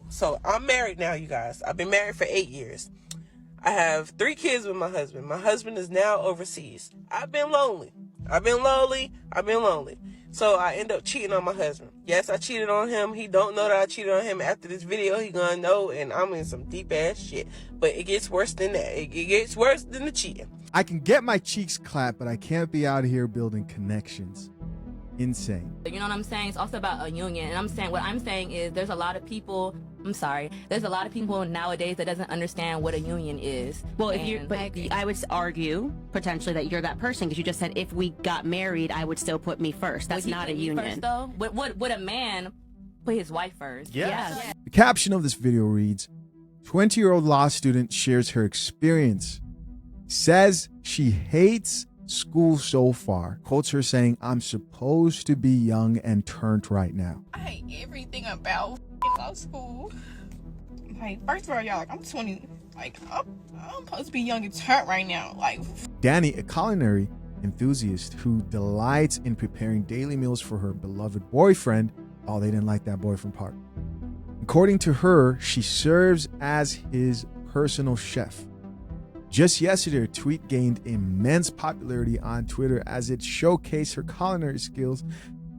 So I'm married now, you guys. I've been married for 8 years. I have 3 kids with my husband. My husband is now overseas. I've been lonely. I've been lonely. So I end up cheating on my husband. Yes, I cheated on him. He don't know that I cheated on him. After this video, he gonna know, and I'm in some deep ass shit. But it gets worse than that. It gets worse than the cheating. I can get my cheeks clapped, but I can't be out here building connections. Insane. You know what I'm saying? It's also about a union. And what I'm saying is there's a lot of people, there's a lot of people nowadays that doesn't understand what a union is. Well, I would argue potentially that you're that person, because you just said if we got married, I would still put me first. That's not a union. First, though? Would a man put his wife first? Yes. The caption of this video reads, 20-year-old law student shares her experience, says she hates school so far, quotes her saying, "I'm supposed to be young and turned right now." I hate everything about law school. Like, first of all, y'all, like, I'm 20. Like, I'm supposed to be young and turned right now. Like, Danny, a culinary enthusiast who delights in preparing daily meals for her beloved boyfriend. Oh, they didn't like that boyfriend part. According to her, she serves as his personal chef. Just yesterday, a tweet gained immense popularity on Twitter as it showcased her culinary skills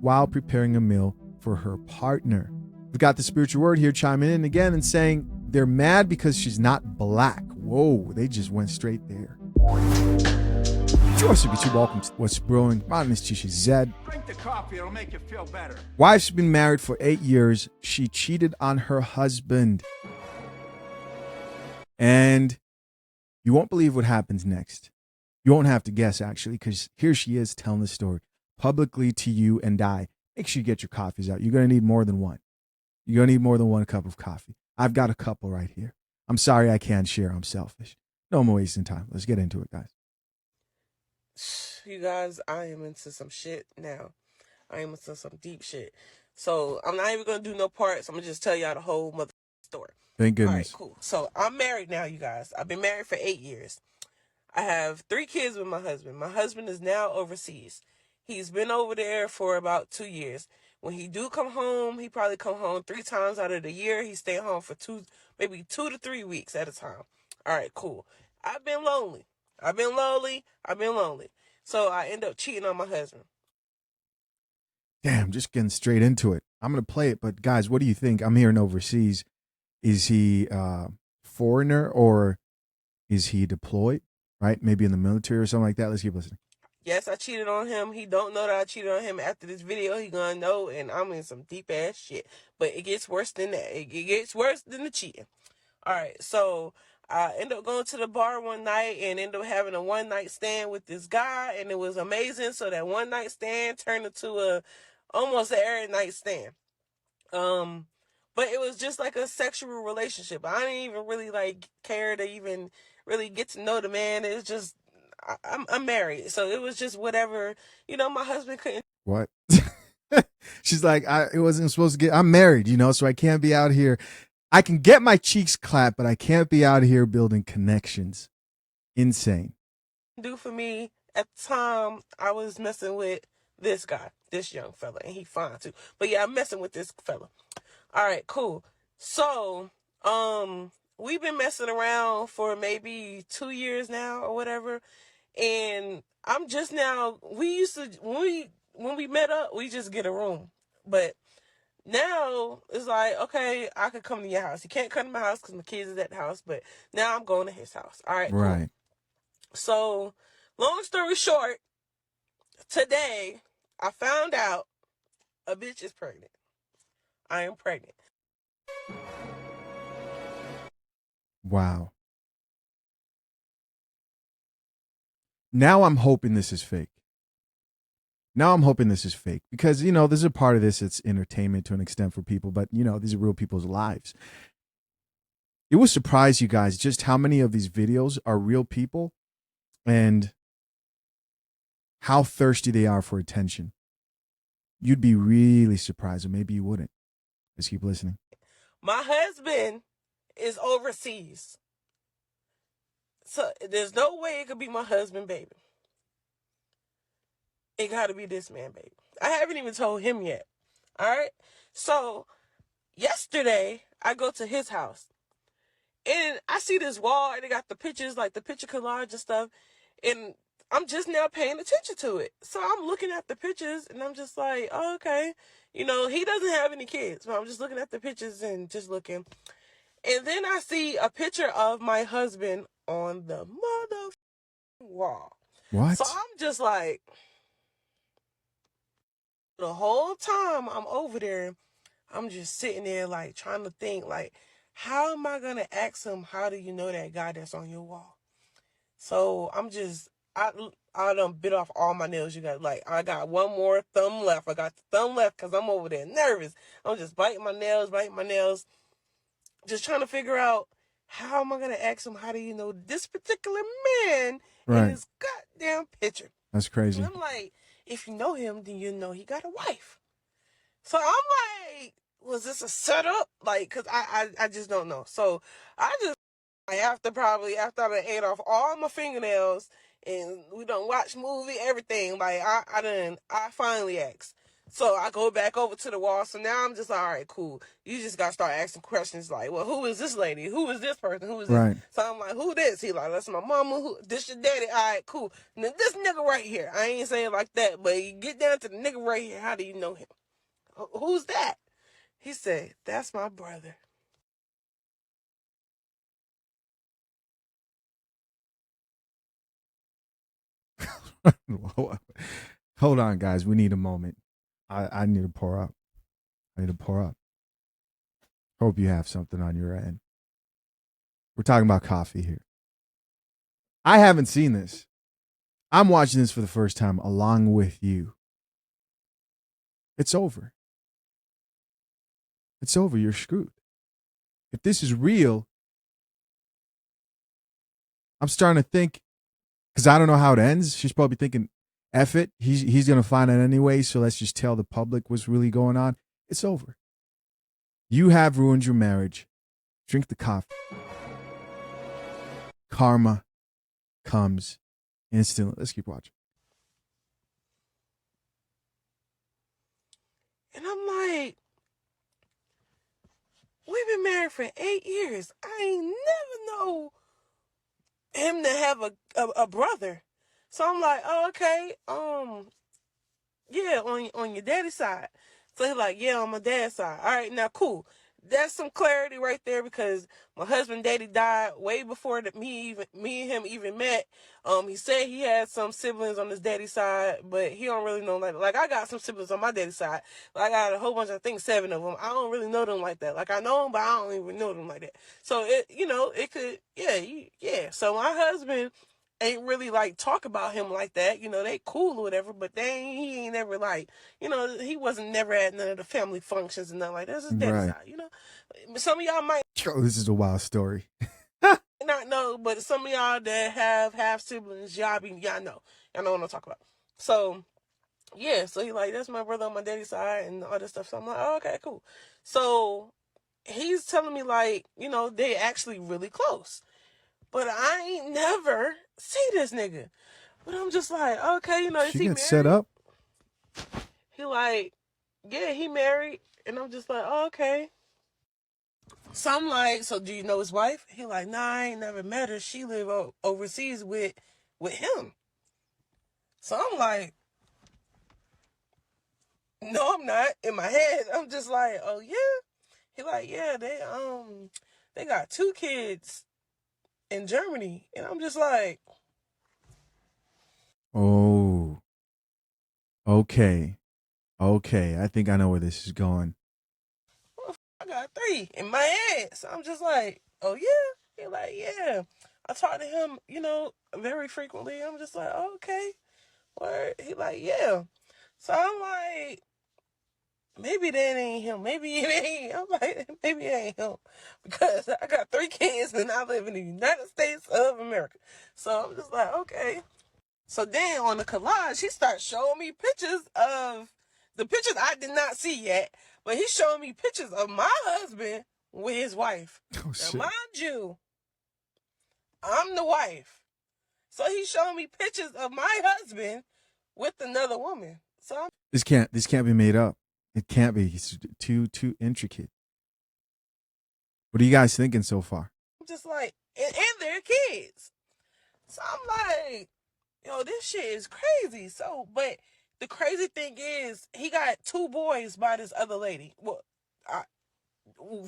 while preparing a meal for her partner. We've got the spiritual word here chiming in again and saying they're mad because she's not black. Whoa, they just went straight there. Yours to be too welcome to What's Brewing. My name is Tisha Zed. Drink the coffee, it'll make you feel better. Wife's been married for 8 years. She cheated on her husband. And you won't believe what happens next. You won't have to guess, actually, because here she is telling the story publicly to you and I. Make sure you get your coffees out. You're going to need more than one. You're going to need more than one cup of coffee. I've got a couple right here. I'm sorry I can't share. I'm selfish. No more wasting time. Let's get into it, guys. You guys, I am into some shit now. I am into some deep shit. So I'm not even going to do no parts. I'm going to just tell y'all the whole mother story. Thank goodness. All right, cool. So I'm married now, you guys. I've been married for 8 years. I have 3 kids with my husband. My husband is now overseas. He's been over there for about 2 years. When he do come home, he probably come home 3 times out of the year. He stay home for maybe 2 to 3 weeks at a time. All right, cool. I've been lonely. So I end up cheating on my husband. Damn, just getting straight into it. I'm going to play it, but guys, what do you think? I'm hearing overseas. Is he foreigner or is he deployed, right? Maybe in the military or something like that. Let's keep listening. Yes, I cheated on him. He don't know that I cheated on him. After this video, he gonna know, and I'm in some deep ass shit. But it gets worse than that. It gets worse than the cheating. All right, so I ended up going to the bar one night and ended up having a one-night stand with this guy, and it was amazing. So that one-night stand turned into almost an every night stand. But it was just like a sexual relationship. I didn't even really care to even really get to know the man. It's just I'm married, so it was just whatever. My husband couldn't. What? She's like, it wasn't supposed to get. I'm married, so I can't be out here. I can get my cheeks clapped, but I can't be out here building connections. Insane. Do for me at the time, I was messing with this guy, this young fella, and he fine too. But yeah, I'm messing with this fella. All right, cool. So, we've been messing around for maybe 2 years now or whatever. And I'm just now, we used to, when we met up, we just get a room. But now it's like, okay, I could come to your house. You can't come to my house because my kids is at the house, but now I'm going to his house. All right, right. Cool. So, long story short, today I found out a bitch is pregnant. I am pregnant. Wow. Now I'm hoping this is fake. Because, there's a part of this that's entertainment to an extent for people, but, these are real people's lives. It will surprise you guys just how many of these videos are real people and how thirsty they are for attention. You'd be really surprised, or maybe you wouldn't. Let's keep listening. My husband is overseas. So there's no way it could be my husband, baby. It got to be this man, baby. I haven't even told him yet. All right? So yesterday, I go to his house. And I see this wall, and they got the pictures, like the picture collage and stuff. And I'm just now paying attention to it. So I'm looking at the pictures, and I'm just like, oh, okay. You know, he doesn't have any kids. So I'm just looking at the pictures and just looking. And then I see a picture of my husband on the mother wall. What? So I'm just like, the whole time I'm over there, I'm just sitting there like trying to think like, how am I going to ask him, how do you know that guy that's on your wall? So I'm just, I done bit off all my nails. You got like, I got one more thumb left. I got the thumb left because I'm over there nervous. I'm just biting my nails, just trying to figure out, how am I going to ask him, how do you know this particular man in his goddamn picture? That's crazy. And I'm like, if you know him, then you know he got a wife. So I'm like, was this a setup? Like, cause I just don't know. So I just, after I ate off all my fingernails and we done watch movie, everything, like I finally asked. So I go back over to the wall. So now I'm just like, all right, cool. You just got to start asking questions like, well, who is this lady? Who is this person? Who is this? Right. So I'm like, who this? He like, that's my mama. Who, this your daddy? All right, cool. Now this nigga right here. I ain't saying like that, but you get down to the nigga right here. How do you know him? Who's that? He said, that's my brother. Hold on, guys. We need a moment. I need to pour up. Hope you have something on your end. We're talking about coffee here. I haven't seen this. I'm watching this for the first time along with you. It's over. It's over. You're screwed. If this is real, I'm starting to think, because I don't know how it ends. She's probably thinking, F it. He's going to find out anyway, so let's just tell the public what's really going on. It's over. You have ruined your marriage. Drink the coffee. Karma comes instantly. Let's keep watching. And I'm like, we've been married for 8 years. I ain't never know him to have a brother. So I'm like, oh, okay, yeah, on your daddy's side. So he's like, yeah, on my dad's side. All right, now cool. That's some clarity right there because my husband daddy died way before me and him even met. He said he had some siblings on his daddy's side, but he don't really know like I got some siblings on my daddy's side. Like I got a whole bunch, I think 7 of them. I don't really know them like that. Like I know them, but I don't even know them like that. So it could, yeah. So my husband ain't really like talk about him like that. They cool or whatever, but he ain't never like, he wasn't never at none of the family functions and nothing like that. That's his daddy's side, Some of y'all might This is a wild story. not know, but some of y'all that have half siblings, y'all know what I'm talking about. So yeah, so he like, that's my brother on my daddy's side and all this stuff. So I'm like, oh, okay, cool. So he's telling me like, they actually really close. But I ain't never see this nigga. But I'm just like, okay, is She he gets married? set up. He like, yeah, he married. And I'm just like, oh, okay. So I'm like, so do you know his wife? He like, nah, I ain't never met her. She live overseas with him. So I'm like, no, I'm not. In my head, I'm just like, oh yeah. He like, yeah, they got 2 kids in Germany. And I'm just like, Oh. Okay. I think I know where this is going. well, I got 3 in my head. So I'm just like, oh yeah. He like, yeah. I talk to him, very frequently. I'm just like, oh, okay. Word. He like, yeah. So I'm like, maybe that ain't him. Maybe it ain't. I'm like, maybe it ain't him. Because I got 3 kids and I live in the United States of America. So I'm just like, okay. So then on the collage, he starts showing me pictures of the pictures I did not see yet. But he's showing me pictures of my husband with his wife. Oh, shit. Now, mind you, I'm the wife. So he's showing me pictures of my husband with another woman. So I'm This can't be made up. It can't be. It's too intricate. What are you guys thinking so far? I'm just like, and their kids. So I'm like, yo, this shit is crazy. So, but the crazy thing is, he got 2 boys by this other lady. Well,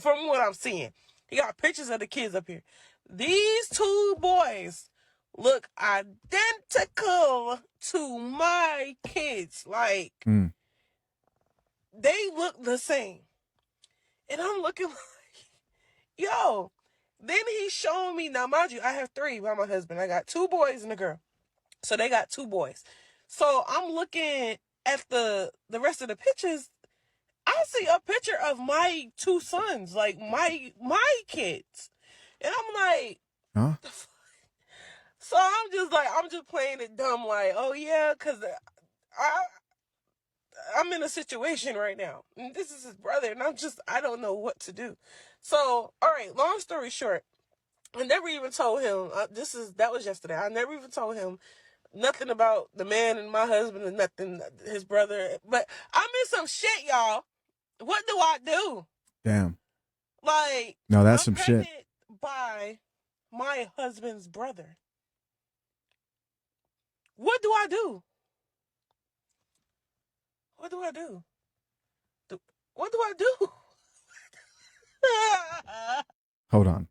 from what I'm seeing, he got pictures of the kids up here. These 2 boys look identical to my kids. Like, they look the same. And I'm looking like, yo. Then he's showing me, now mind you, I have 3 by my husband. I got 2 boys and a girl. So they got 2 boys. So I'm looking at the rest of the pictures. I see a picture of my 2 sons, like my kids. And I'm like, Huh? So I'm just playing it dumb, like, oh yeah, because I'm in a situation right now. And this is his brother, and I don't know what to do. So, all right, long story short, I never even told him, that was yesterday. I never even told him nothing about the man and my husband and nothing, his brother. But I'm in some shit, y'all. What do I do? Damn. Like, No, that's I'm some shit. pregnant by my husband's brother. What do I do? What do I do? What do I do? Hold on.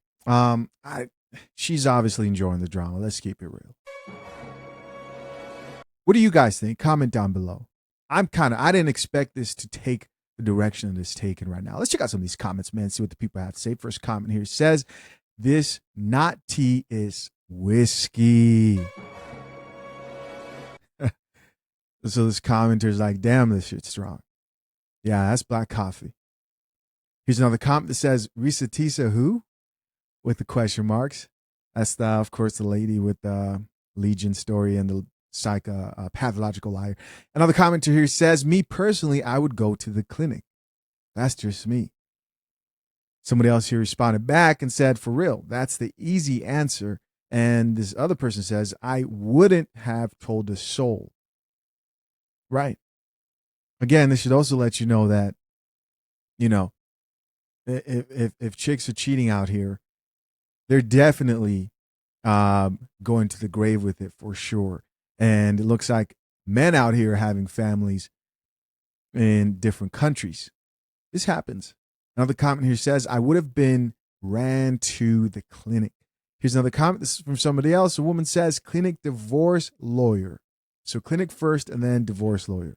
She's obviously enjoying the drama. Let's keep it real. What do you guys think? Comment down below. I didn't expect this to take the direction that it's taken right now. Let's check out some of these comments, man, see what the people have to say. First comment here says, this not tea is whiskey. So this commenter's like, damn, this shit's strong. Yeah, that's black coffee. Here's another comment that says, Risa Tisa who? With the question marks. That's, of course, the lady with the Legion story and the pathological liar. Another commenter here says, me personally, I would go to the clinic. That's just me. Somebody else here responded back and said, for real, that's the easy answer. And this other person says, I wouldn't have told a soul. Right. Again, this should also let you know that, you know, if chicks are cheating out here, they're definitely going to the grave with it for sure. And it looks like men out here are having families in different countries. This happens. Another comment here says, I would have been ran to the clinic. Here's another comment. This is from somebody else. A woman says, clinic divorce lawyer. So clinic first and then divorce lawyer.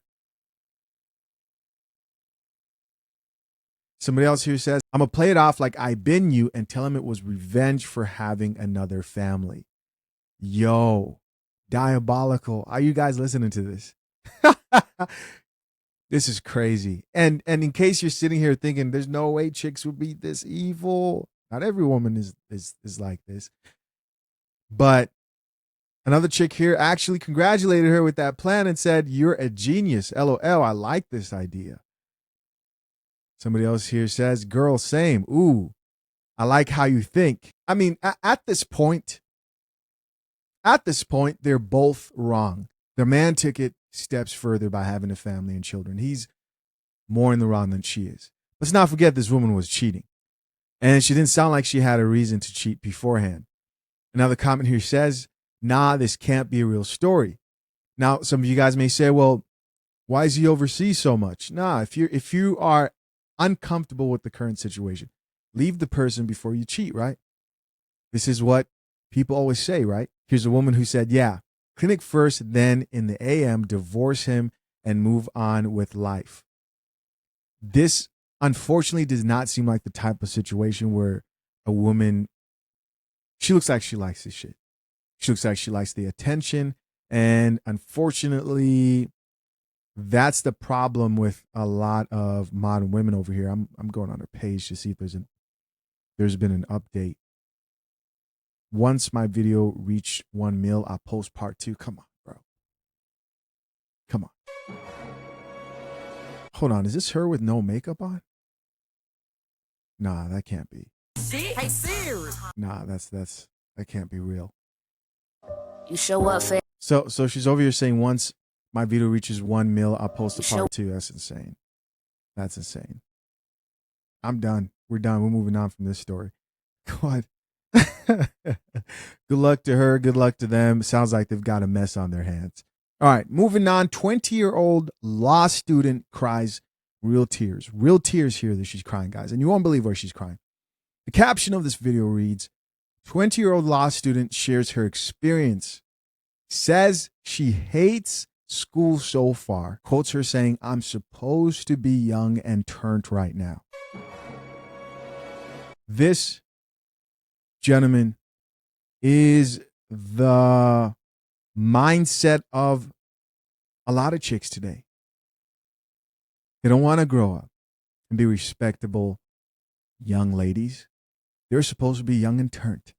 Somebody else here says, I'm going to play it off like I been you and tell him it was revenge for having another family. Yo, diabolical. Are you guys listening to this? This is crazy. And in case you're sitting here thinking there's no way chicks would be this evil, not every woman is like this. But another chick here actually congratulated her with that plan and said, you're a genius. LOL, I like this idea. Somebody else here says, girl, same. Ooh, I like how you think. I mean, at this point, they're both wrong. The man took it steps further by having a family and children. He's more in the wrong than she is. Let's not forget this woman was cheating. And she didn't sound like she had a reason to cheat beforehand. Another comment here says, nah, this can't be a real story. Now, some of you guys may say, well, why is he overseas so much? Nah, if you are uncomfortable with the current situation, leave the person before you cheat, right? This is what people always say, right? Here's a woman who said, yeah, clinic first, then in the AM, divorce him and move on with life. This, unfortunately, does not seem like the type of situation where a woman, she looks like she likes this shit. She looks like she likes the attention. And unfortunately, that's the problem with a lot of modern women over here. I'm going on her page to see if there's been an update. Once my video reached 1 mil, I'll post part 2. Come on, bro. Come on. Hold on. Is this her with no makeup on? Nah, that can't be. Hey, Siri. Nah, that can't be real. You show up for. So she's over here saying once my video reaches 1 mil, I'll post the part 2. That's insane. That's insane. I'm done. We're done. We're moving on from this story. What? Good luck to her. Good luck to them. Sounds like they've got a mess on their hands. All right, moving on. 20-year-old law student cries real tears. Real tears here that she's crying, guys. And you won't believe where she's crying. The caption of this video reads, 20-year-old law student shares her experience. Says she hates school so far. Quotes her saying, I'm supposed to be young and turned right now. This, gentlemen, is the mindset of a lot of chicks today. They don't want to grow up and be respectable young ladies. They're supposed to be young and turned.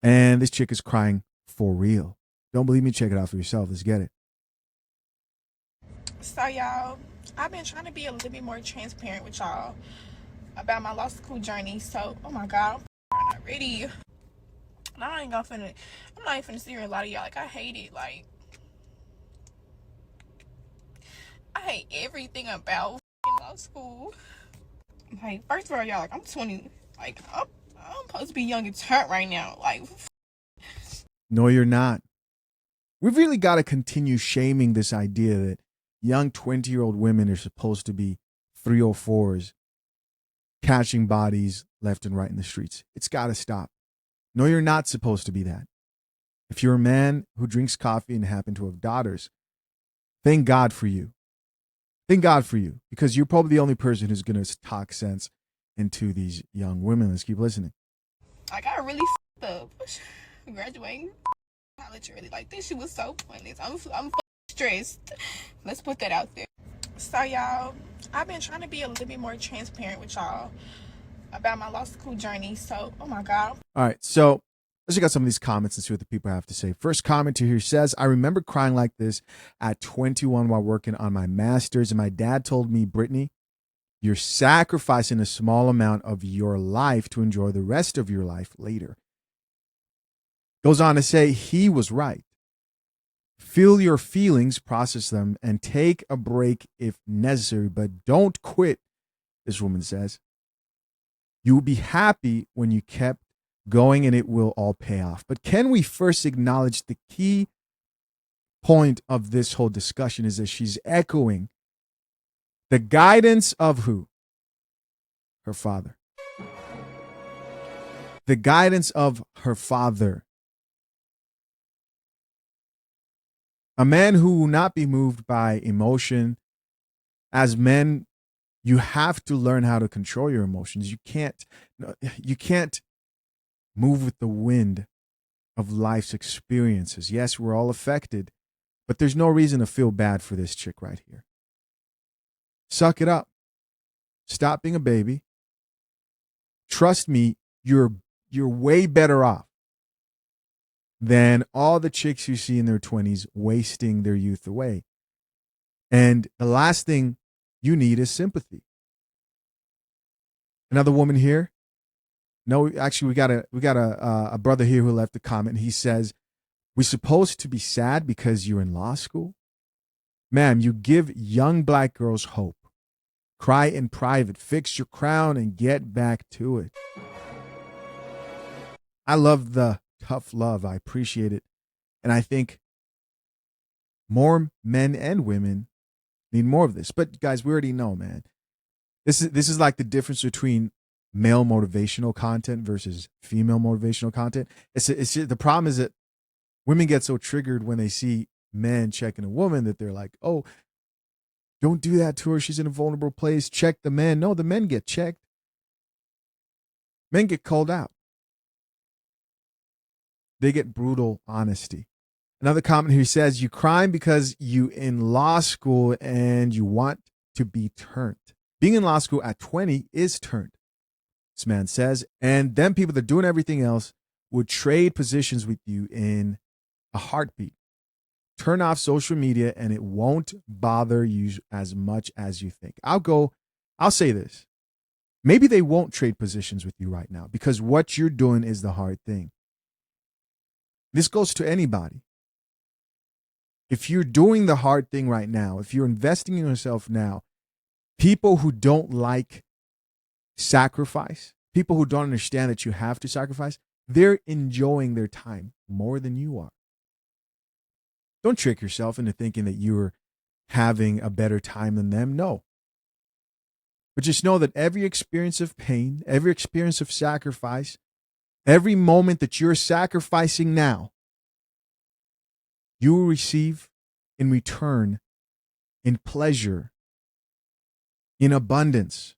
And this chick is crying for real. Don't believe me? Check it out for yourself. Let's get it. So y'all, I've been trying to be a little bit more transparent with y'all about my law school journey. So, oh my God, I'm not ready. And I'm not even finna sit here and lie to y'all. Like, I hate it. Like, I hate everything about law school. Like, first of all, y'all, like, I'm 20. Like, I'm supposed to be young and turned right now. Like, no, you're not. We've really got to continue shaming this idea that young 20-year-old women are supposed to be 304s catching bodies left and right in the streets. It's got to stop. No, you're not supposed to be that. If you're a man who drinks coffee and happen to have daughters, thank God for you. Thank God for you, because you're probably the only person who's going to talk sense into these young women. Let's keep listening. I got really up graduating college early. Like, this shit was so pointless. I'm stressed. Let's put that out there. So y'all, I've been trying to be a little bit more transparent with y'all about my law school journey. So, oh my God. All right, so let's check out some of these comments and see what the people have to say. First commenter here says, I remember crying like this at 21 while working on my master's, and my dad told me, Brittany, you're sacrificing a small amount of your life to enjoy the rest of your life later. Goes on to say he was right. Feel your feelings, process them, and take a break if necessary, but don't quit, this woman says. You will be happy when you kept going and it will all pay off. But can we first acknowledge the key point of this whole discussion is that she's echoing the guidance of who? Her father. The guidance of her father. A man who will not be moved by emotion. As men, you have to learn how to control your emotions. You can't move with the wind of life's experiences. Yes, we're all affected, but there's no reason to feel bad for this chick right here. Suck it up. Stop being a baby. Trust me, you're way better off than all the chicks you see in their 20s wasting their youth away. And the last thing you need is sympathy. Another woman here. No, actually, we got a brother here who left a comment. He says, we're supposed to be sad because you're in law school? Ma'am, you give young black girls hope. Cry in private, fix your crown, and get back to it. I love the tough love. I appreciate it. And I think more men and women need more of this. But guys, we already know, man. This is like the difference between male motivational content versus female motivational content. It's just, the problem is that women get so triggered when they see men checking a woman that they're like, oh, don't do that to her. She's in a vulnerable place. Check the men. No, the men get checked. Men get called out. They get brutal honesty. Another comment here says, you crying because you in law school and you want to be turned. Being in law school at 20 is turned, this man says. And them people that are doing everything else would trade positions with you in a heartbeat. Turn off social media and it won't bother you as much as you think. I'll say this. Maybe they won't trade positions with you right now because what you're doing is the hard thing. This goes to anybody. If you're doing the hard thing right now, if you're investing in yourself now, people who don't like sacrifice, people who don't understand that you have to sacrifice, they're enjoying their time more than you are. Don't trick yourself into thinking that you're having a better time than them. No. But just know that every experience of pain, every experience of sacrifice, every moment that you're sacrificing now, you will receive in return in pleasure, in abundance,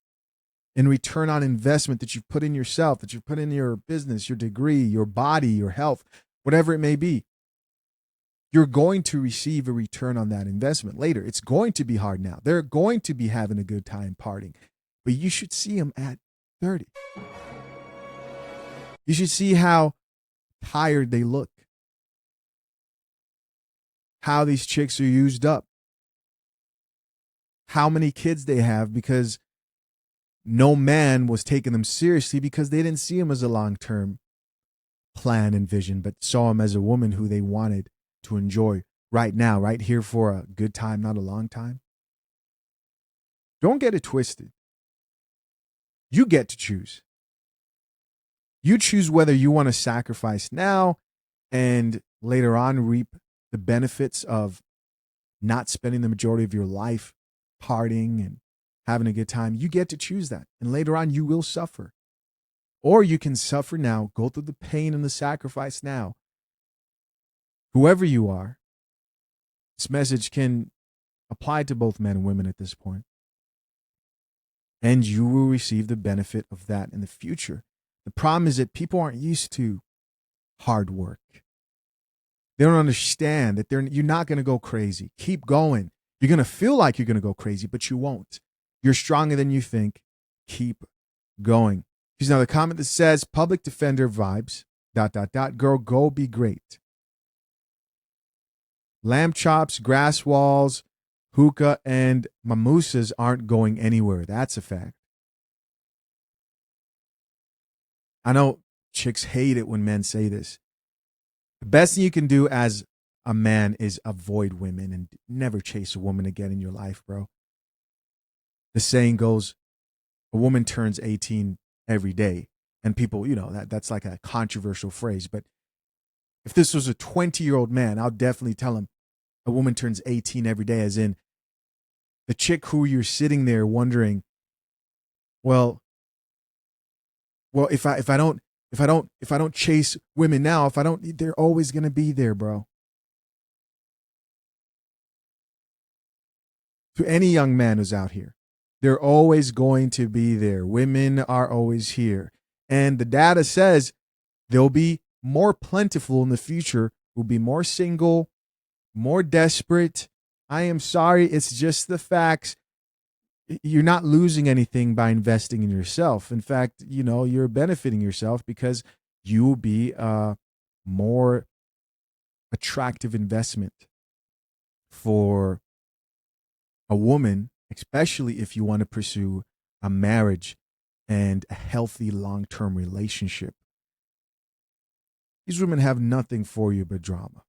in return on investment that you've put in yourself, that you've put in your business, your degree, your body, your health, whatever it may be. You're going to receive a return on that investment later. It's going to be hard now. They're going to be having a good time partying, but you should see them at 30. You should see how tired they look, how these chicks are used up, how many kids they have because no man was taking them seriously because they didn't see him as a long-term plan and vision, but saw him as a woman who they wanted to enjoy right now, right here for a good time, not a long time. Don't get it twisted. You get to choose. You choose whether you want to sacrifice now and later on reap the benefits of not spending the majority of your life partying and having a good time. You get to choose that. And later on, you will suffer. Or you can suffer now, go through the pain and the sacrifice now. Whoever you are, this message can apply to both men and women at this point. And you will receive the benefit of that in the future. The problem is that people aren't used to hard work. They don't understand that you're not going to go crazy. Keep going. You're going to feel like you're going to go crazy, but you won't. You're stronger than you think. Keep going. Here's another comment that says, public defender vibes, ... Girl, go be great. Lamb chops, grass walls, hookah, and mimosas aren't going anywhere. That's a fact. I know chicks hate it when men say this. The best thing you can do as a man is avoid women and never chase a woman again in your life, bro. The saying goes, a woman turns 18 every day. And people, that's like a controversial phrase. But if this was a 20-year-old man, I'll definitely tell him a woman turns 18 every day, as in the chick who you're sitting there wondering, well, if I don't chase women now, they're always going to be there, bro. To any young man who's out here, they're always going to be there. Women are always here. And the data says they'll be more plentiful in the future, will be more single, more desperate. I am sorry, it's just the facts. You're not losing anything by investing in yourself. In fact, you're benefiting yourself because you will be a more attractive investment for a woman, especially if you want to pursue a marriage and a healthy long-term relationship. These women have nothing for you but drama.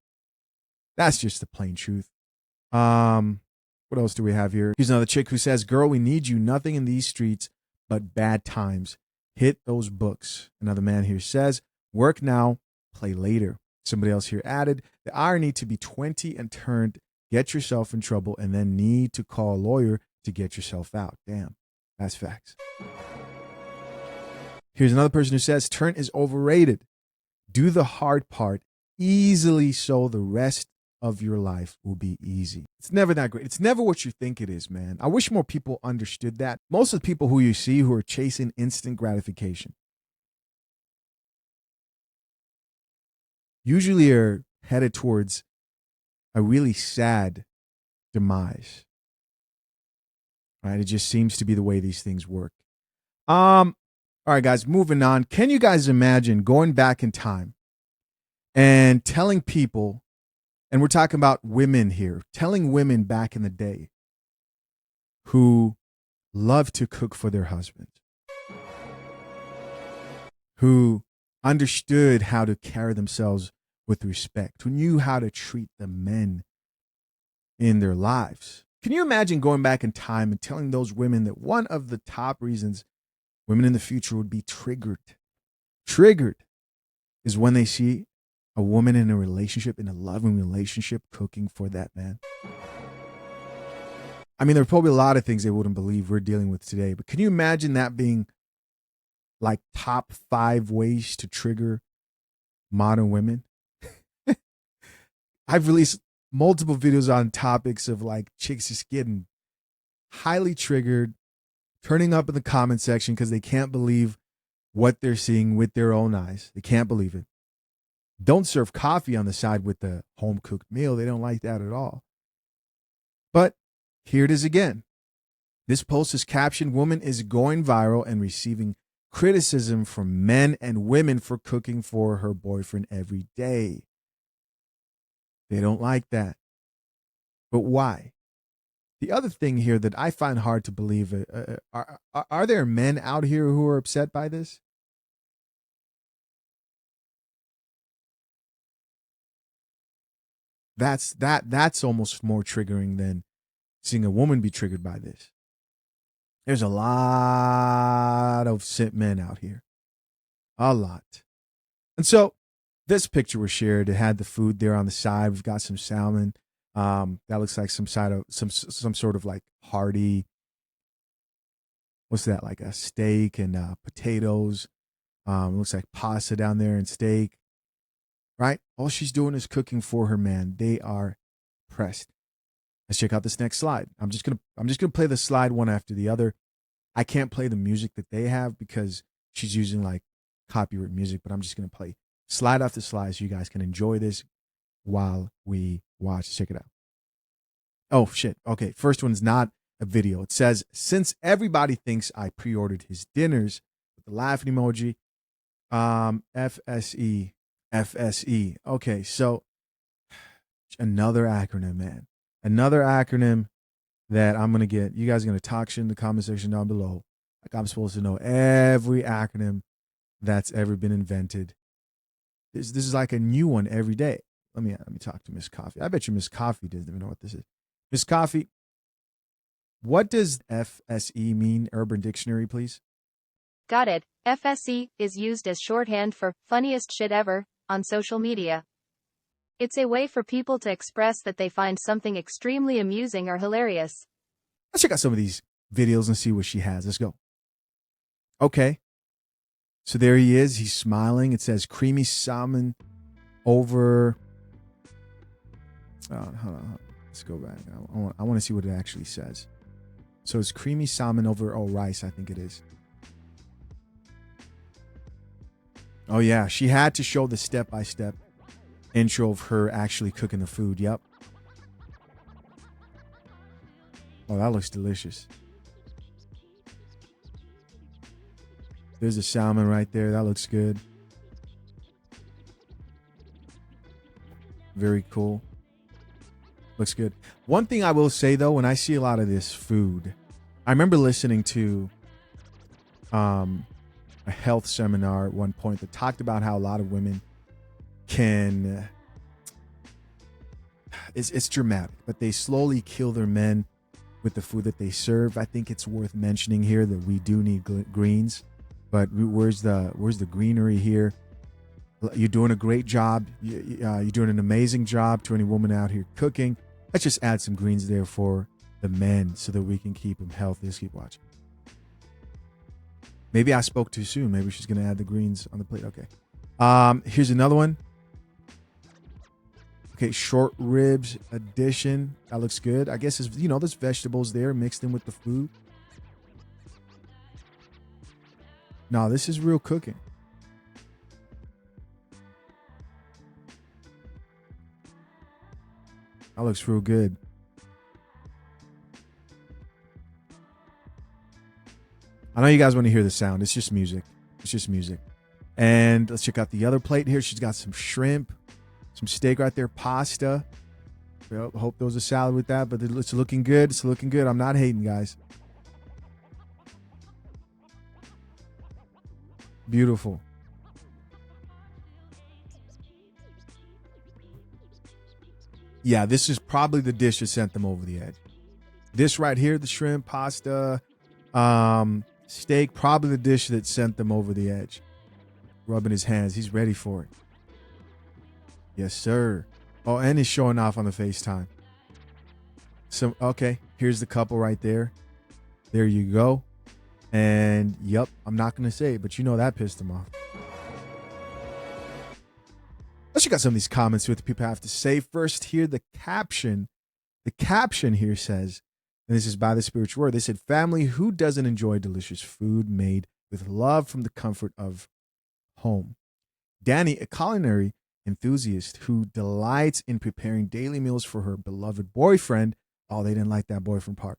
That's just the plain truth. What else do we have here? Here's another chick who says, girl, we need you. Nothing in these streets but bad times. Hit those books. Another man here says, work now, play later. Somebody else here added, the irony to be 20 and turned, get yourself in trouble, and then need to call a lawyer to get yourself out. Damn, that's facts. Here's another person who says, turn is overrated. Do the hard part easily so the rest of your life will be easy. It's never that great. It's never what you think it is, man. I wish more people understood that. Most of the people who you see who are chasing instant gratification usually are headed towards a really sad demise. Right? It just seems to be the way these things work. All right, guys, moving on. Can you guys imagine going back in time and telling people, and we're talking about women here, telling women back in the day who loved to cook for their husbands, who understood how to carry themselves with respect, who knew how to treat the men in their lives. Can you imagine going back in time and telling those women that one of the top reasons Women in the future would be triggered. Triggered is when they see a woman in a relationship, in a loving relationship, cooking for that man. I mean, there are probably a lot of things they wouldn't believe we're dealing with today, but can you imagine that being like top 5 ways to trigger modern women? I've released multiple videos on topics of like chicks just getting highly triggered, turning up in the comment section because they can't believe what they're seeing with their own eyes. They can't believe it. Don't serve coffee on the side with the home cooked meal. They don't like that at all. But here it is again. This post is captioned, "Woman is going viral and receiving criticism from men and women for cooking for her boyfriend every day." They don't like that. But why? The other thing here that I find hard to believe, are there men out here who are upset by this? That's almost more triggering than seeing a woman be triggered by this. There's a lot of simp men out here. A lot. And so this picture was shared. It had the food there on the side. We've got some salmon. That looks like some sort of like hearty, what's that, like a steak and potatoes. Looks like pasta down there and steak. Right? All she's doing is cooking for her man. They are pressed. Let's check out this next slide. I'm just gonna play the slide one after the other. I can't play the music that they have because she's using like copyright music, but I'm just gonna play slide after slide so you guys can enjoy this while we watch. Check it out. Oh shit. Okay, first one's not a video. It says, "Since everybody thinks I pre-ordered his dinners," with the laughing emoji. FSE. Okay, so another acronym, man. Another acronym that I'm gonna get. You guys are gonna talk shit in the comment section down below. Like I'm supposed to know every acronym that's ever been invented. This is like a new one every day. Let me talk to Miss Coffee. I bet you Miss Coffee doesn't even know what this is. Miss Coffee, what does FSE mean? Urban Dictionary, please. Got it. FSE is used as shorthand for funniest shit ever on social media. It's a way for people to express that they find something extremely amusing or hilarious. Let's check out some of these videos and see what she has. Let's go. Okay. So there he is. He's smiling. It says creamy salmon over. Hold on. Let's go back. I want to see what it actually says. So it's creamy salmon over rice, I think it is. Oh yeah, she had to show the step-by-step intro of her actually cooking the food. Yep. Oh, that looks delicious. There's the salmon right there. That looks good. Very cool. Looks good. One thing I will say though, when I see a lot of this food, I remember listening to a health seminar at one point that talked about how a lot of women can, it's dramatic, but they slowly kill their men with the food that they serve. I think it's worth mentioning here that we do need greens, but where's the greenery here? You're doing a great job. You're doing an amazing job to any woman out here cooking. Let's just add some greens there for the men so that we can keep them healthy. Let's keep watching. Maybe I spoke too soon. Maybe she's going to add the greens on the plate. Okay. Here's another one. Okay, short ribs addition. That looks good. I guess it's, there's vegetables there mixed in with the food. No, this is real cooking. That looks real good. I know you guys want to hear the sound. It's just music. It's just music. And let's check out the other plate here. She's got some shrimp, some steak right there, pasta. Well, hope there was a salad with that, but it's looking good. It's looking good. I'm not hating, guys. Beautiful. Yeah, this is probably the dish that sent them over the edge. This right here, the shrimp, pasta, steak, probably the dish that sent them over the edge. Rubbing his hands. He's ready for it. Yes, sir. Oh, and he's showing off on the FaceTime. So, okay, here's the couple right there. There you go. And, yep, I'm not going to say it, but you know that pissed him off. Let's check out some of these comments, what the people have to say. First, here, the caption. The caption here says, and this is by the spiritual word, they said, family, who doesn't enjoy delicious food made with love from the comfort of home? Danny, a culinary enthusiast who delights in preparing daily meals for her beloved boyfriend. Oh, they didn't like that boyfriend part.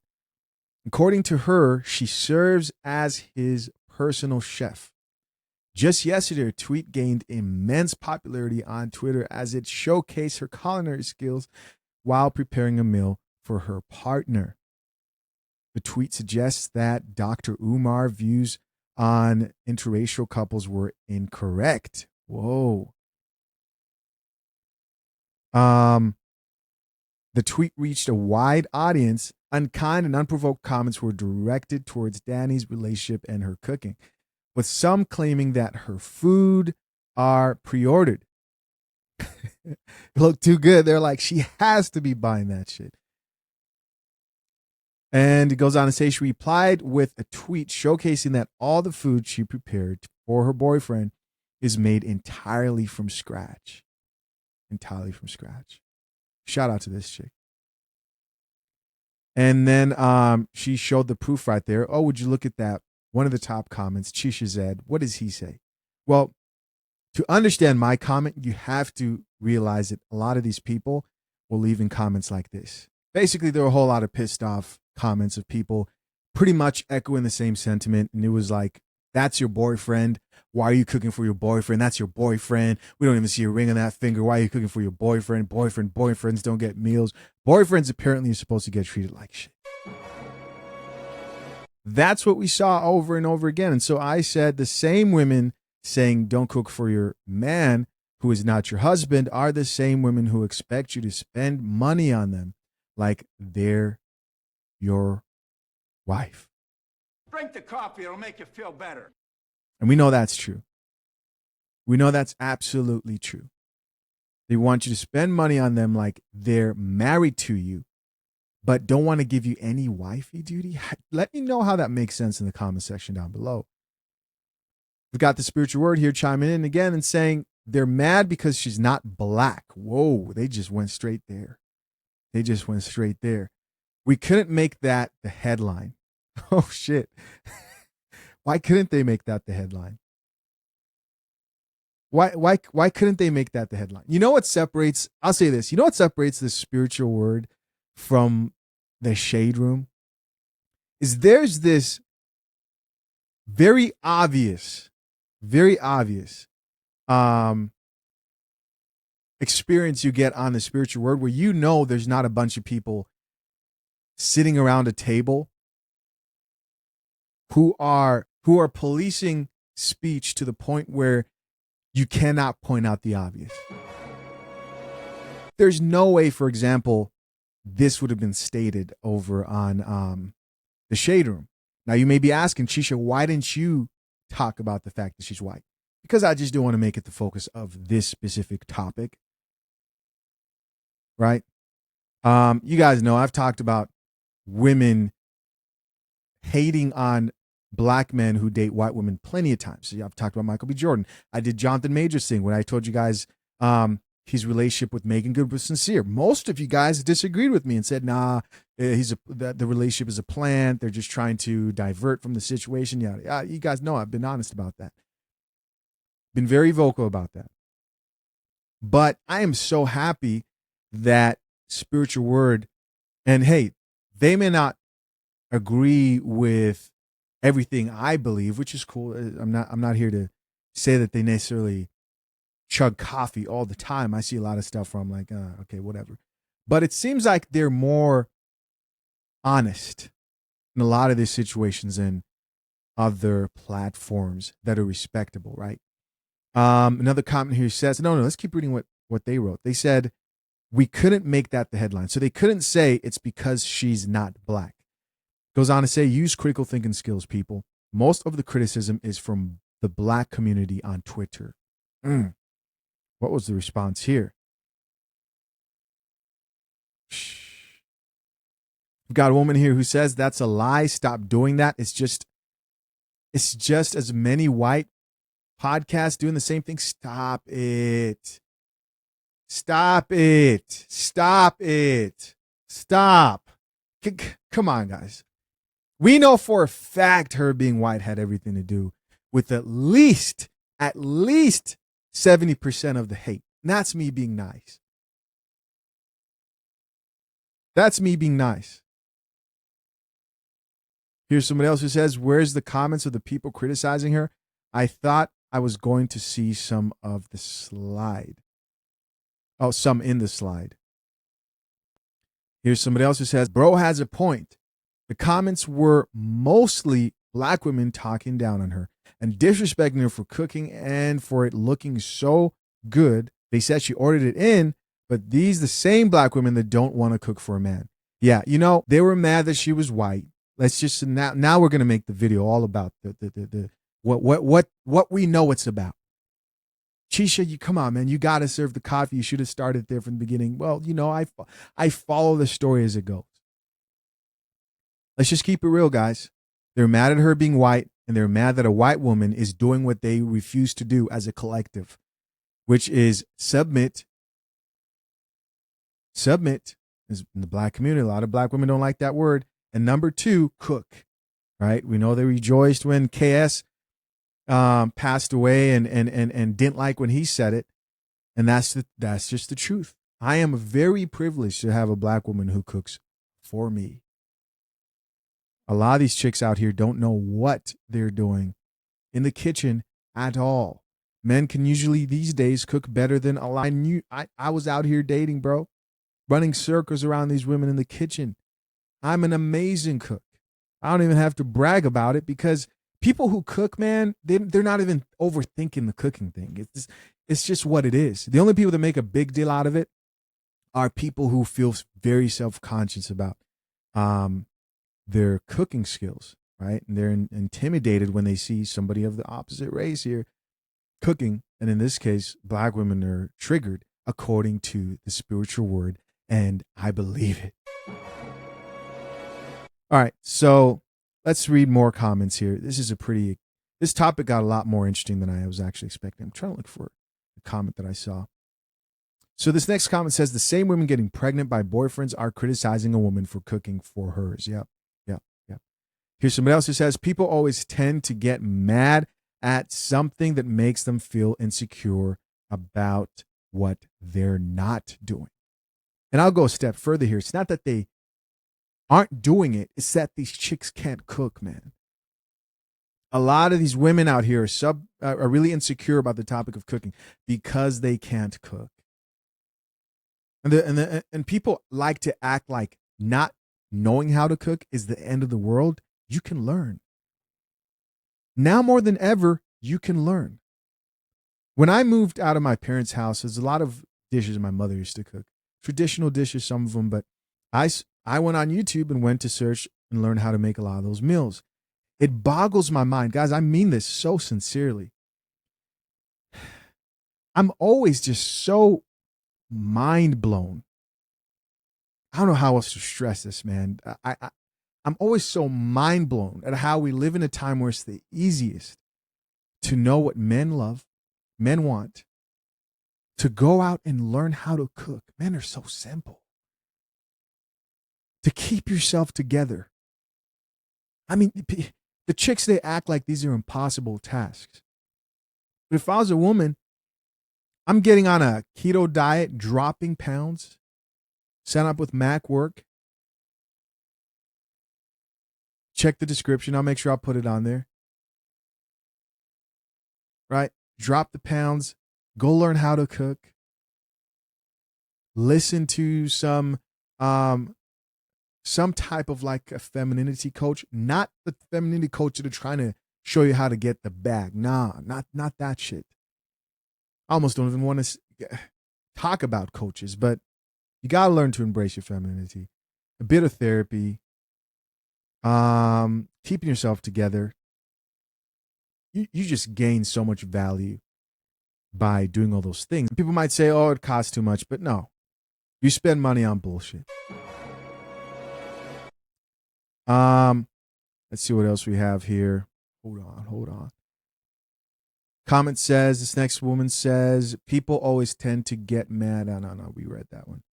According to her, she serves as his personal chef. Just yesterday, a tweet gained immense popularity on Twitter as it showcased her culinary skills while preparing a meal for her partner. The tweet suggests that Dr. Umar views on interracial couples were incorrect. Whoa. The tweet reached a wide audience. Unkind and unprovoked comments were directed towards Danny's relationship and her cooking, with some claiming that her food are pre-ordered. It looked too good. They're like, she has to be buying that shit. And it goes on to say she replied with a tweet showcasing that all the food she prepared for her boyfriend is made entirely from scratch. Entirely from scratch. Shout out to this chick. And then she showed the proof right there. Oh, would you look at that? One of the top comments, Chisha Zed. What does he say? Well, to understand my comment, you have to realize that a lot of these people will leave in comments like this. Basically, there were a whole lot of pissed off comments of people pretty much echoing the same sentiment. And it was like, that's your boyfriend. Why are you cooking for your boyfriend? That's your boyfriend. We don't even see a ring on that finger. Why are you cooking for your boyfriend? Boyfriends don't get meals. Boyfriends apparently are supposed to get treated like shit. That's what we saw over and over again. And so I said the same women saying don't cook for your man who is not your husband are the same women who expect you to spend money on them like they're your wife. Drink the coffee, it'll make you feel better. And we know that's true. We know that's absolutely true. They want you to spend money on them like they're married to you, but don't want to give you any wifey duty. Let me know how that makes sense in the comment section down below. We've got the spiritual word here chiming in again and saying they're mad because she's not black. Whoa, they just went straight there. They just went straight there. We couldn't make that the headline. Oh, shit. Why couldn't they make that the headline? Why couldn't they make that the headline? You know what separates, I'll say this, you know what separates the spiritual word from the shade room? Is there's this very obvious experience you get on the spiritual word where you know there's not a bunch of people sitting around a table who are policing speech to the point where you cannot point out the obvious. There's no way, for example, this would have been stated over on the Shade Room. Now, you may be asking, Chisha, why didn't you talk about the fact that she's white? Because I just don't want to make it the focus of this specific topic. Right? You guys know I've talked about women hating on black men who date white women plenty of times. So I've talked about Michael B. Jordan. I did Jonathan Majors thing when I told you guys his relationship with Megan Good was sincere. Most of you guys disagreed with me and said, nah, the relationship is a plant. They're just trying to divert from the situation. Yeah, you guys know I've been honest about that. Been very vocal about that. But I am so happy that spiritual word, and hey, they may not agree with everything I believe, which is cool. I'm not here to say that they necessarily chug coffee all the time. I see a lot of stuff where I'm like, okay, whatever. But it seems like they're more honest in a lot of these situations in other platforms that are respectable, right? Another comment here says, no, let's keep reading what they wrote. They said, we couldn't make that the headline. So they couldn't say it's because she's not black. Goes on to say, use critical thinking skills, people. Most of the criticism is from the black community on Twitter. What was the response here? We've got a woman here who says that's a lie. Stop doing that. It's just as many white podcasts doing the same thing. Stop it. Stop it. Stop it. Stop. Come on, guys. We know for a fact her being white had everything to do with at least 70% of the hate. And that's me being nice. That's me being nice. Here's somebody else who says, where's the comments of the people criticizing her? I thought I was going to see some of the slide. Oh, some in the slide. Here's somebody else who says, bro has a point. The comments were mostly black women talking down on her and disrespecting her for cooking and for it looking so good. They said she ordered it in, but these the same black women that don't want to cook for a man. Yeah, they were mad that she was white. Let's just now we're gonna make the video all about the what we know it's about. Chisha, you come on, man. You got to serve the coffee. You should have started there from the beginning. Well, I follow the story as it goes. Let's just keep it real, guys. They're mad at her being white, and they're mad that a white woman is doing what they refuse to do as a collective, which is submit. Submit is in the black community. A lot of black women don't like that word. And number 2, cook. Right? We know they rejoiced when KS passed away and didn't like when he said it. And that's just the truth. I am very privileged to have a black woman who cooks for me. A lot of these chicks out here don't know what they're doing in the kitchen at all. Men can usually these days cook better than a lot. I was out here dating, bro, running circles around these women in the kitchen. I'm an amazing cook. I don't even have to brag about it because people who cook, man, they're not even overthinking the cooking thing. It's just what it is. The only people that make a big deal out of it are people who feel very self-conscious about their cooking skills, right? And they're intimidated when they see somebody of the opposite race here cooking. And in this case, black women are triggered according to the spiritual word. And I believe it. All right. So let's read more comments here. This topic got a lot more interesting than I was actually expecting. I'm trying to look for the comment that I saw. So this next comment says the same women getting pregnant by boyfriends are criticizing a woman for cooking for hers. Yep. Here's somebody else who says people always tend to get mad at something that makes them feel insecure about what they're not doing. And I'll go a step further here. It's not that they aren't doing it. It's that these chicks can't cook, man. A lot of these women out here are really insecure about the topic of cooking because they can't cook. And people like to act like not knowing how to cook is the end of the world. You can learn. Now more than ever, you can learn. When I moved out of my parents' house, there's a lot of dishes my mother used to cook. Traditional dishes, some of them, but I went on YouTube and went to search and learn how to make a lot of those meals. It boggles my mind. Guys, I mean this so sincerely. I'm always just so mind blown. I don't know how else to stress this, man. I'm always so mind blown at how we live in a time where it's the easiest to know what men love, men want, to go out and learn how to cook. Men are so simple. To keep yourself together. I mean, the chicks, they act like these are impossible tasks. But if I was a woman, I'm getting on a keto diet, dropping pounds, sign up with Mac Work. Check the description. I'll make sure I'll put it on there. Right? Drop the pounds. Go learn how to cook. Listen to some type of like a femininity coach. Not the femininity coach that are trying to show you how to get the bag. Nah, not that shit. I almost don't even want to talk about coaches, but you got to learn to embrace your femininity. A bit of therapy. Keeping yourself together. you just gain so much value by doing all those things. People might say, oh, it costs too much, but no. You spend money on bullshit. Let's see what else we have here. Hold on. Comment says, this next woman says, people always tend to get mad. No, we read that one.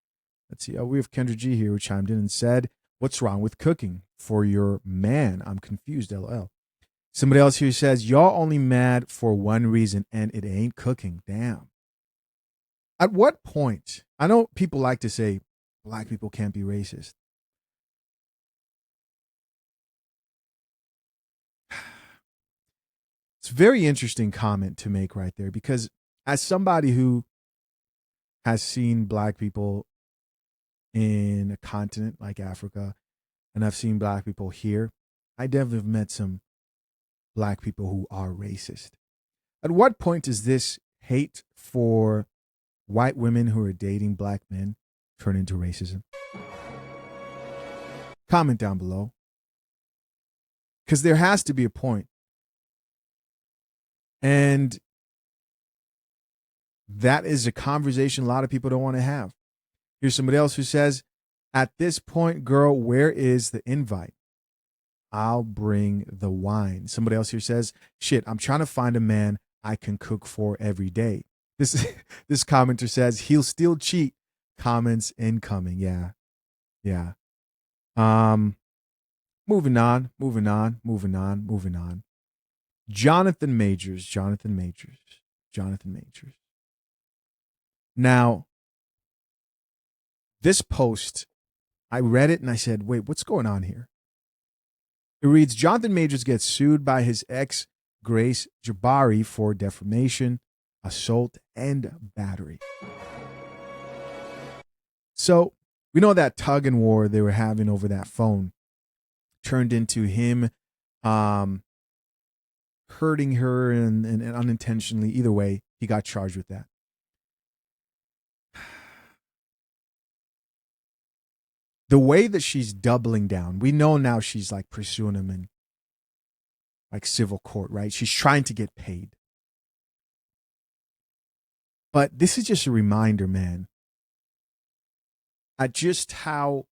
Let's see. We have Kendra G here who chimed in and said, what's wrong with cooking for your man? I'm confused, LOL. Somebody else here says, y'all only mad for one reason, and it ain't cooking. Damn. At what point? I know people like to say black people can't be racist. It's a very interesting comment to make right there, because as somebody who has seen black people in a continent like Africa, and I've seen black people here, I definitely have met some black people who are racist. At what point does this hate for white women who are dating black men turn into racism? Comment down below. Because there has to be a point. And that is a conversation a lot of people don't want to have. Here's somebody else who says, at this point, girl, where is the invite? I'll bring the wine. Somebody else here says, shit, I'm trying to find a man I can cook for every day. This commenter says, he'll still cheat. Comments incoming. Yeah. Moving on. Jonathan Majors. Now, this post, I read it and I said, wait, what's going on here? It reads, Jonathan Majors gets sued by his ex, Grace Jabari, for defamation, assault, and battery. So we know that tug and war they were having over that phone turned into him hurting her and unintentionally. Either way, he got charged with that. The way that she's doubling down, we know now she's like pursuing him in like civil court, right? She's trying to get paid. But this is just a reminder, man, at just how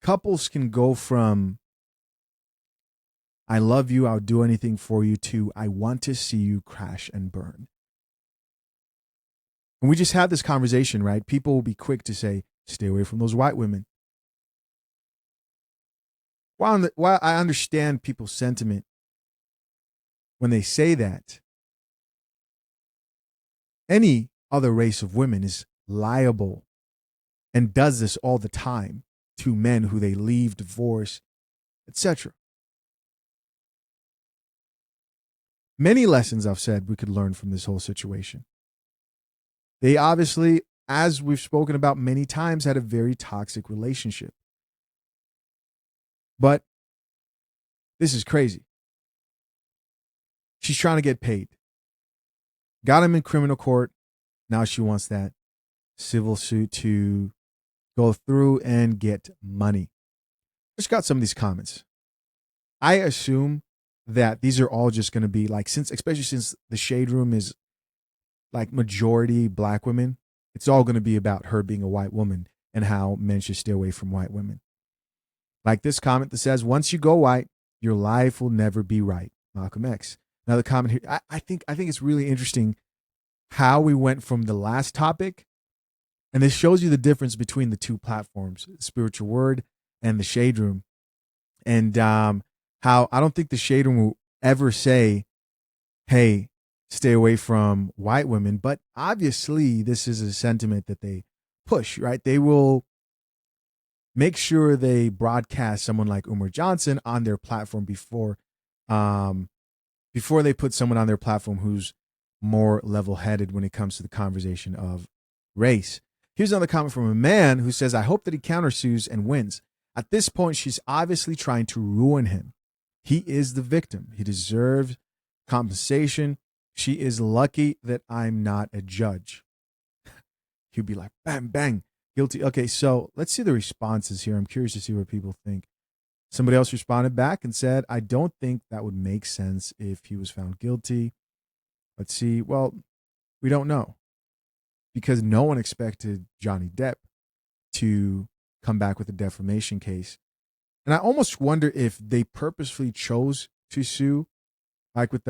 couples can go from I love you, I'll do anything for you, to I want to see you crash and burn. And we just had this conversation, right? People will be quick to say, stay away from those white women. While I understand people's sentiment when they say that, any other race of women is liable and does this all the time to men who they leave, divorce, etc. Many lessons I've said we could learn from this whole situation. They obviously, as we've spoken about many times, had a very toxic relationship. But this is crazy. She's trying to get paid. Got him in criminal court. Now she wants that civil suit to go through and get money. Just got some of these comments. I assume that these are all just going to be like, especially since the Shade Room is like majority black women, it's all going to be about her being a white woman and how men should stay away from white women. Like this comment that says, once you go white, your life will never be right. Malcolm X. Another comment here. I think it's really interesting how we went from the last topic, and this shows you the difference between the two platforms, Spiritual Word and the Shade Room, and how I don't think the Shade Room will ever say, hey, stay away from white women, but obviously this is a sentiment that they push, right? They will make sure they broadcast someone like Umar Johnson on their platform before they put someone on their platform who's more level-headed when it comes to the conversation of race. Here's another comment from a man who says, I hope that he countersues and wins. At this point, she's obviously trying to ruin him. He is the victim. He deserves compensation. She is lucky that I'm not a judge. He'd be like, bang, bang. Guilty. Okay, so let's see the responses here. I'm curious to see what people think. Somebody else responded back and said, I don't think that would make sense if he was found guilty. Let's see. Well, we don't know because no one expected Johnny Depp to come back with a defamation case. And I almost wonder if they purposefully chose to sue, like with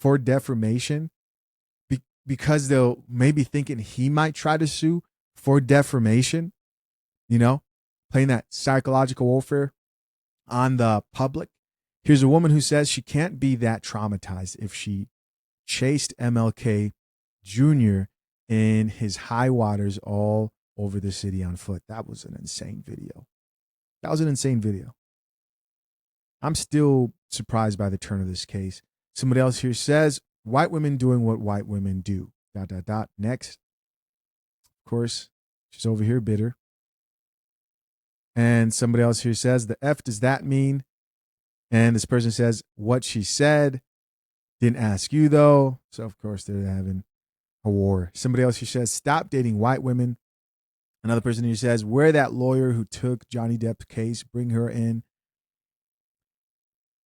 for defamation, because they'll maybe thinking he might try to sue for defamation, playing that psychological warfare on the public. Here's a woman who says she can't be that traumatized if she chased MLK Jr. in his high waters all over the city on foot. That was an insane video. I'm still surprised by the turn of this case. Somebody else here says, white women doing what white women do. ... Next. Of course, she's over here bitter. And somebody else here says, the F does that mean? And this person says, what she said. Didn't ask you, though. So, of course, they're having a war. Somebody else here says, stop dating white women. Another person here says, where that lawyer who took Johnny Depp's case, bring her in.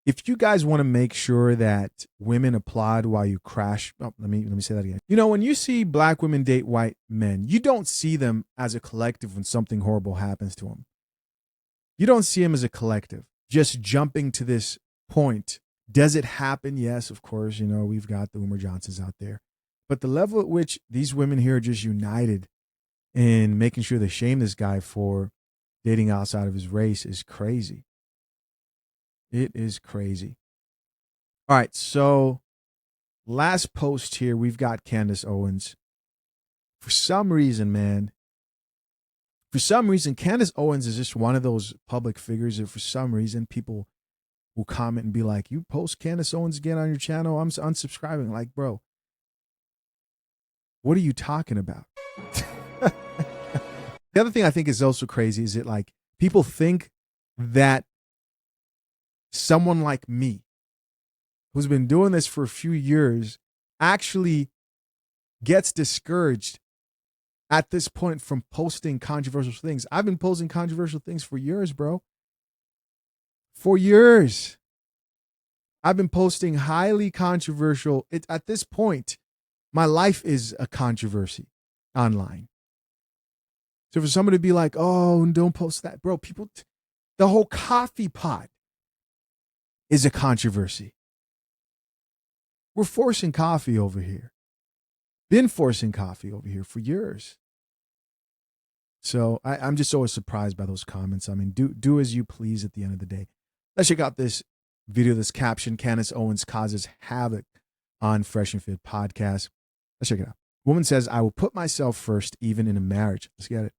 If you guys want to make sure that women applaud while you crash, let me say that again. When you see black women date white men, you don't see them as a collective when something horrible happens to them. You don't see them as a collective, just jumping to this point. Does it happen? Yes, of course. We've got the Umar Johnsons out there. But the level at which these women here are just united in making sure they shame this guy for dating outside of his race is crazy. It is crazy. All right, so last post here, we've got Candace Owens. For some reason, Candace Owens is just one of those public figures that for some reason people will comment and be like, you post Candace Owens again on your channel? I'm unsubscribing. Like, bro, what are you talking about? The other thing I think is also crazy is that like people think that someone like me, who's been doing this for a few years, actually gets discouraged at this point from posting controversial things. I've been posting controversial things for years, bro. For years. I've been posting highly controversial. At this point, my life is a controversy online. So for somebody to be like, oh, don't post that, bro, the whole coffee pot is a controversy. We're forcing coffee over here. Been forcing coffee over here for years. So I'm just always surprised by those comments. I mean, do as you please at the end of the day. Let's check out this video, this caption, Candace Owens causes havoc on Fresh and Fit podcast. Let's check it out. Woman says, I will put myself first even in a marriage. Let's get it.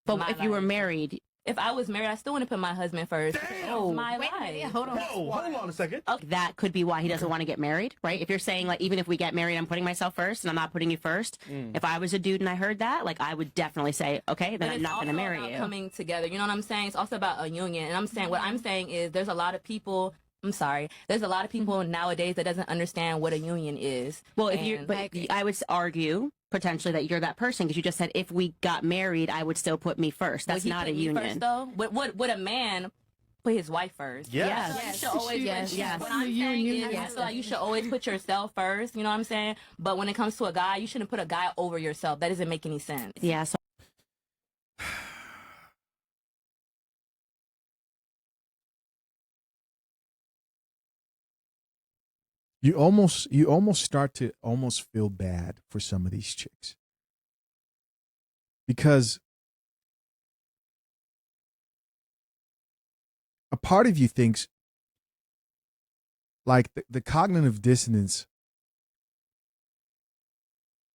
But if you were married, If I was married, I still want to put my husband first. Oh, my wait a life. minute, hold on. Whoa, hold on a second. okay, that could be why he doesn't want to get married, right? If you're saying like, even if we get married, I'm putting myself first and I'm not putting you first. If I was a dude and I heard that, like I would definitely say, okay, then But I'm not going to marry about you. coming together. You know what I'm saying? It's also about a union. And what I'm saying is there's a lot of people. There's a lot of people nowadays that doesn't understand what a union is. Well, I would argue potentially that you're that person because you just said if we got married, I would still put me first. That's not a union. First, though, would a man put his wife first? Yes. So you should always. Yes. What I'm saying is, I feel like you should always put yourself first. You know what I'm saying? But when it comes to a guy, you shouldn't put a guy over yourself. That doesn't make any sense. Yeah. So You almost start to almost feel bad for some of these chicks. Because a part of you thinks like the cognitive dissonance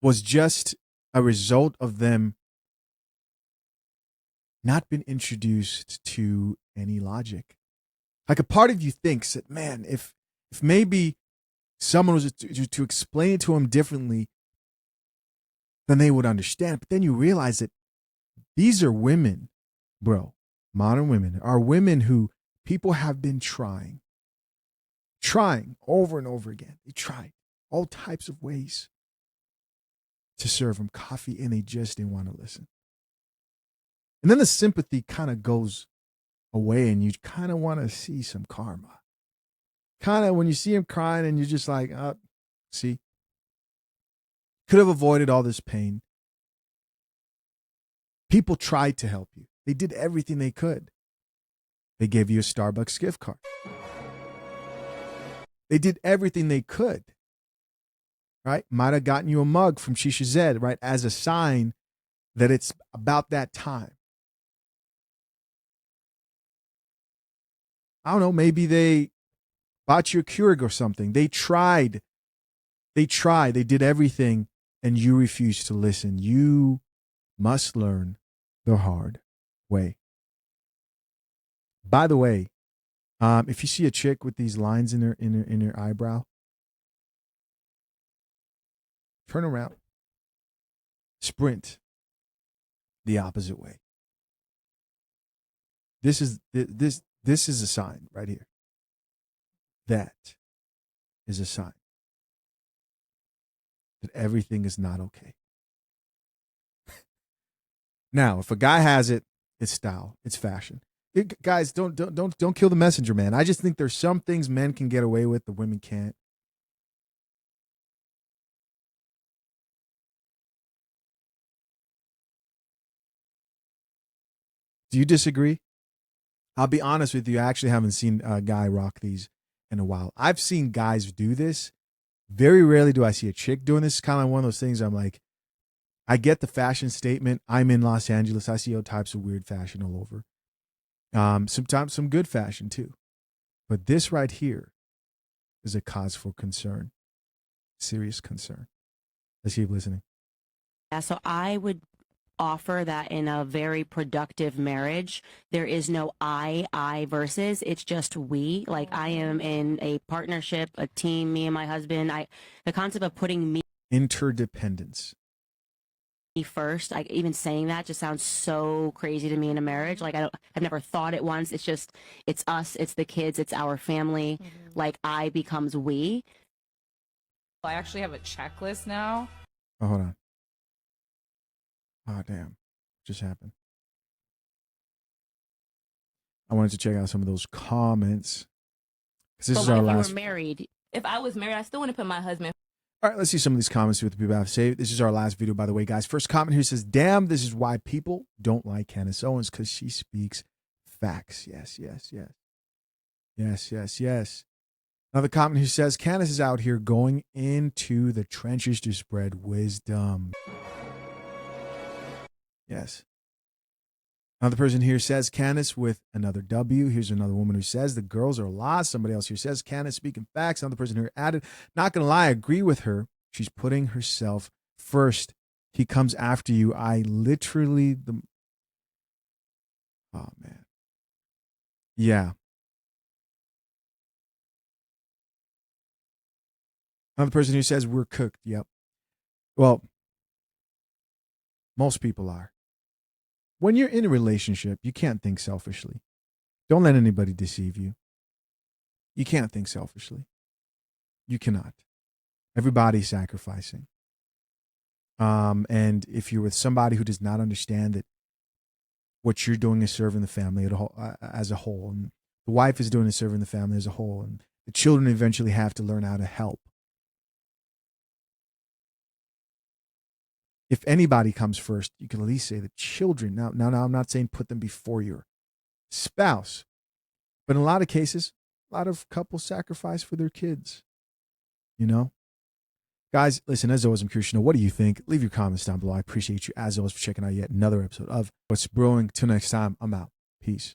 was just a result of them not been introduced to any logic. Like a part of you thinks that, man, if maybe someone was to explain it to them differently, then they would understand. But then you realize that these are women, bro. Modern women are women who people have been trying over and over again. They tried all types of ways to serve them coffee, and they just didn't want to listen. And then the sympathy kind of goes away and you kind of want to see some karma. Kind of when you see him crying and you're just like, see, could have avoided all this pain. People tried to help you. They did everything they could. They gave you a Starbucks gift card. They did everything they could, right? Might have gotten you a mug from Shisha Zed, right? As a sign that it's about that time. I don't know, maybe they bought you a Keurig or something. They tried. They did everything, and you refused to listen. You must learn the hard way. By the way, if you see a chick with these lines in her eyebrow, turn around, sprint the opposite way. This is a sign right here. That is a sign that everything is not okay. Now, if a guy has it, it's style, it's fashion. Guys, don't kill the messenger, man. I just think there's some things men can get away with that women can't. Do you disagree? I'll be honest with you. I actually haven't seen a guy rock these in a while. I've seen guys do this. Very rarely do I see a chick doing this. It's kind of like one of those things I'm like, I get the fashion statement. I'm in Los Angeles. I see all types of weird fashion all over. Sometimes some good fashion too. But this right here is a cause for concern. Serious concern. Let's keep listening. Yeah, so I would offer that in a very productive marriage, there is no I versus, it's just we. Like I am in a partnership, a team, me and my husband. The concept of putting me interdependence first, like even saying that just sounds so crazy to me in a marriage. Like I've never thought it once. It's just, it's us, it's the kids, it's our family. Like I becomes we. I actually have a checklist now. Oh, hold on. Oh, damn. Just happened. I wanted to check out some of those comments. This is our last. If you were married, If I was married, I still want to put my husband. All right, let's see some of these comments, see what the people have to say. This is our last video, by the way, guys. First comment here says, damn, this is why people don't like Candace Owens, because she speaks facts. Yes. Another comment here says, Candace is out here going into the trenches to spread wisdom. Yes. Another person here says, Candace with another W. Here's another woman who says, the girls are lost. Somebody else here says, Candace speaking facts. Another person here added, not going to lie, I agree with her. She's putting herself first. He comes after you. Oh, man. Yeah. Another person who says, we're cooked. Yep. Well, most people are. When you're in a relationship, you can't think selfishly. Don't let anybody deceive you. You can't think selfishly. You cannot. Everybody's sacrificing. And if you're with somebody who does not understand that what you're doing is serving the family as a whole, and the wife is doing is serving the family as a whole, and the children eventually have to learn how to help. If anybody comes first, you can at least say the children. Now, I'm not saying put them before your spouse, but in a lot of cases, a lot of couples sacrifice for their kids. You know? Guys, listen, as always, I'm curious to know, what do you think? Leave your comments down below. I appreciate you, as always, for checking out yet another episode of What's Brewing. Till next time, I'm out. Peace.